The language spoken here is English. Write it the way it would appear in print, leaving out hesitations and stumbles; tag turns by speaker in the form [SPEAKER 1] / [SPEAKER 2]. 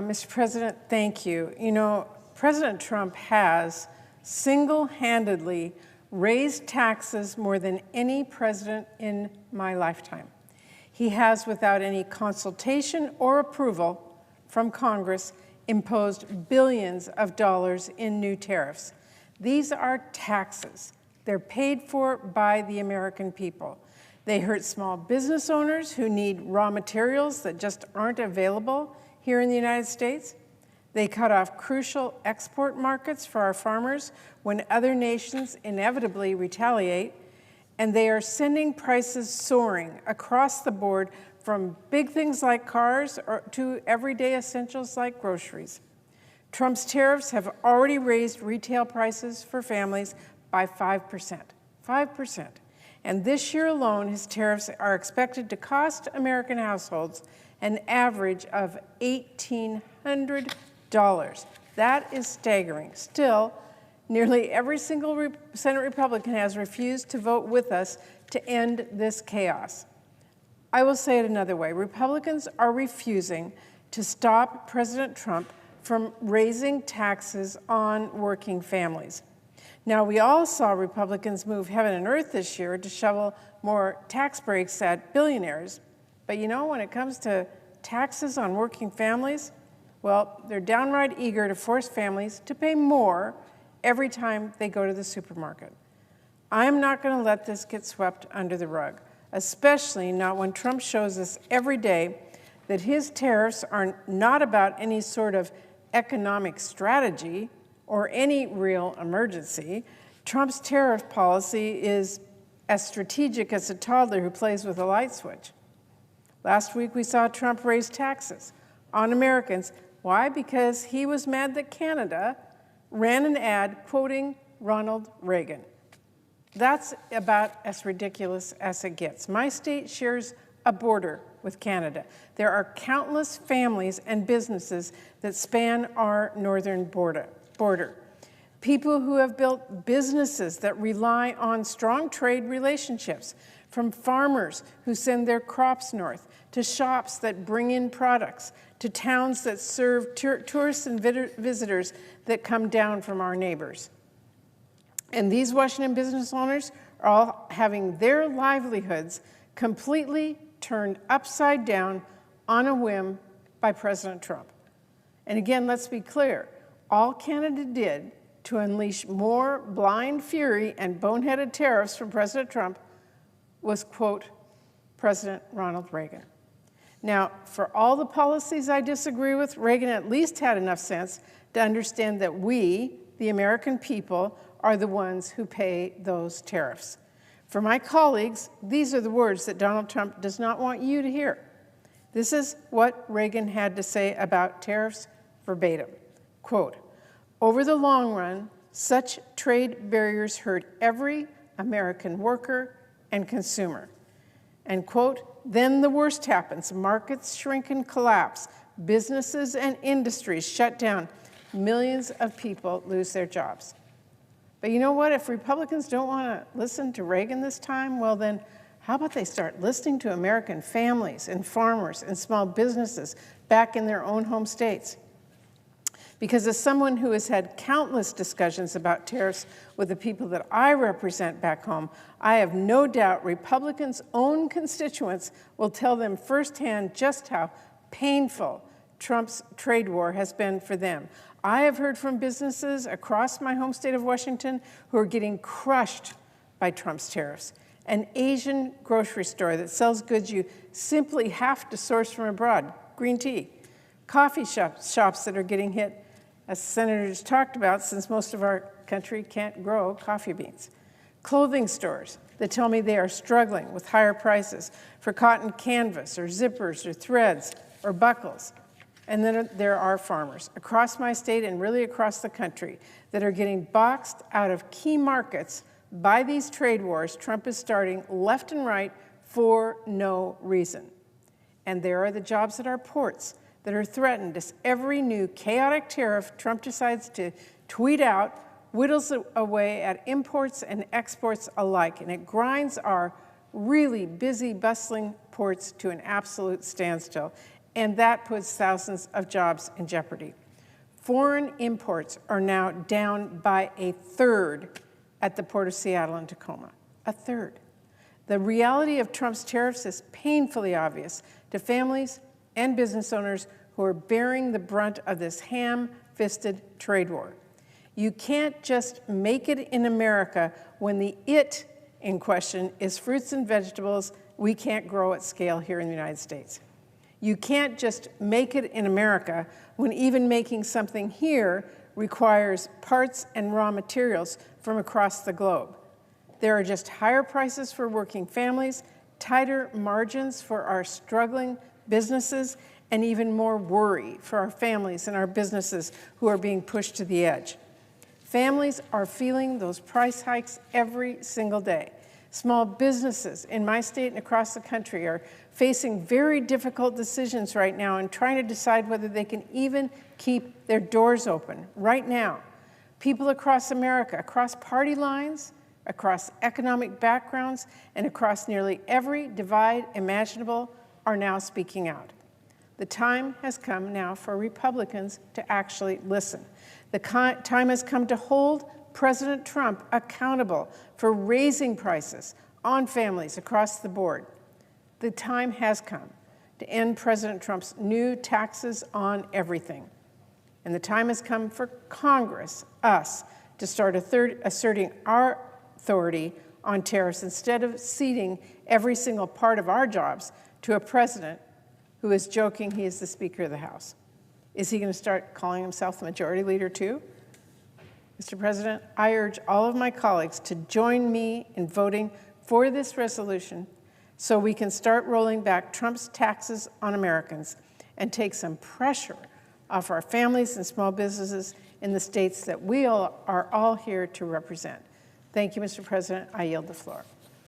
[SPEAKER 1] Mr. President, thank you. You know, President Trump has single-handedly raised taxes more than any president in my lifetime. He has, without any consultation or approval from Congress, imposed billions of dollars in new tariffs. These are taxes. They're paid for by the American people. They hurt small business owners who need raw materials that just aren't available here in the United States. They cut off crucial export markets for our farmers when other nations inevitably retaliate, and they are sending prices soaring across the board from big things like cars to everyday essentials like groceries. Trump's tariffs have already raised retail prices for families by 5%. 5%. And this year alone, his tariffs are expected to cost American households an average of $1,800. That is staggering. Still, nearly every single Senate Republican has refused to vote with us to end this chaos. I will say it another way. Republicans are refusing to stop President Trump from raising taxes on working families. Now, we all saw Republicans move heaven and earth this year to shovel more tax breaks at billionaires. But you know, when it comes to taxes on working families, well, they're downright eager to force families to pay more every time they go to the supermarket. I'm not going to let this get swept under the rug, especially not when Trump shows us every day that his tariffs are not about any sort of economic strategy or any real emergency. Trump's tariff policy is as strategic as a toddler who plays with a light switch. Last week, we saw Trump raise taxes on Americans. Why? Because he was mad that Canada ran an ad quoting Ronald Reagan. That's about as ridiculous as it gets. My state shares a border with Canada. There are countless families and businesses that span our northern border. People who have built businesses that rely on strong trade relationships, from farmers who send their crops north, to shops that bring in products, to towns that serve tourists and visitors that come down from our neighbors. And these Washington business owners are all having their livelihoods completely turned upside down on a whim by President Trump. And again, let's be clear, all Canada did to unleash more blind fury and boneheaded tariffs from President Trump was quote President Ronald Reagan. Now, for all the policies I disagree with, Reagan at least had enough sense to understand that we, the American people, are the ones who pay those tariffs. For my colleagues, these are the words that Donald Trump does not want you to hear. This is what Reagan had to say about tariffs verbatim. Quote, "Over the long run, such trade barriers hurt every American worker and consumer." And quote, "Then the worst happens. Markets shrink and collapse. Businesses and industries shut down. Millions of people lose their jobs." But you know what? If Republicans don't want to listen to Reagan this time, well then, how about they start listening to American families and farmers and small businesses back in their own home states? Because as someone who has had countless discussions about tariffs with the people that I represent back home, I have no doubt Republicans' own constituents will tell them firsthand just how painful Trump's trade war has been for them. I have heard from businesses across my home state of Washington who are getting crushed by Trump's tariffs. An Asian grocery store that sells goods you simply have to source from abroad, green tea. Coffee shops that are getting hit, as senators talked about, since most of our country can't grow coffee beans. Clothing stores that tell me they are struggling with higher prices for cotton canvas or zippers or threads or buckles. And then there are farmers across my state and really across the country that are getting boxed out of key markets by these trade wars Trump is starting left and right for no reason. And there are the jobs at our ports that are threatened as every new chaotic tariff Trump decides to tweet out whittles away at imports and exports alike, and it grinds our really busy, bustling ports to an absolute standstill. and that puts thousands of jobs in jeopardy. Foreign imports are now down by a third at the Port of Seattle and Tacoma. A third. The reality of Trump's tariffs is painfully obvious to families and business owners who are bearing the brunt of this ham-fisted trade war. You can't just make it in America when the "it" in question is fruits and vegetables we can't grow at scale here in the United States. You can't just make it in America when even making something here requires parts and raw materials from across the globe. There are just higher prices for working families, tighter margins for our struggling businesses, and even more worry for our families and our businesses who are being pushed to the edge. Families are feeling those price hikes every single day. Small businesses in my state and across the country are facing very difficult decisions right now and trying to decide whether they can even keep their doors open right now. People across America, across party lines, across economic backgrounds, and across nearly every divide imaginable are now speaking out. The time has come now for Republicans to actually listen. The time has come to hold President Trump accountable for raising prices on families across the board. The time has come to end President Trump's new taxes on everything. And the time has come for Congress, us, to start asserting our authority on tariffs instead of ceding every single part of our jobs to a president who is joking he is the Speaker of the House. Is he going to start calling himself the Majority Leader too? Mr. President, I urge all of my colleagues to join me in voting for this resolution so we can start rolling back Trump's taxes on Americans and take some pressure off our families and small businesses in the states that we are all here to represent. Thank you, Mr. President. I yield the floor.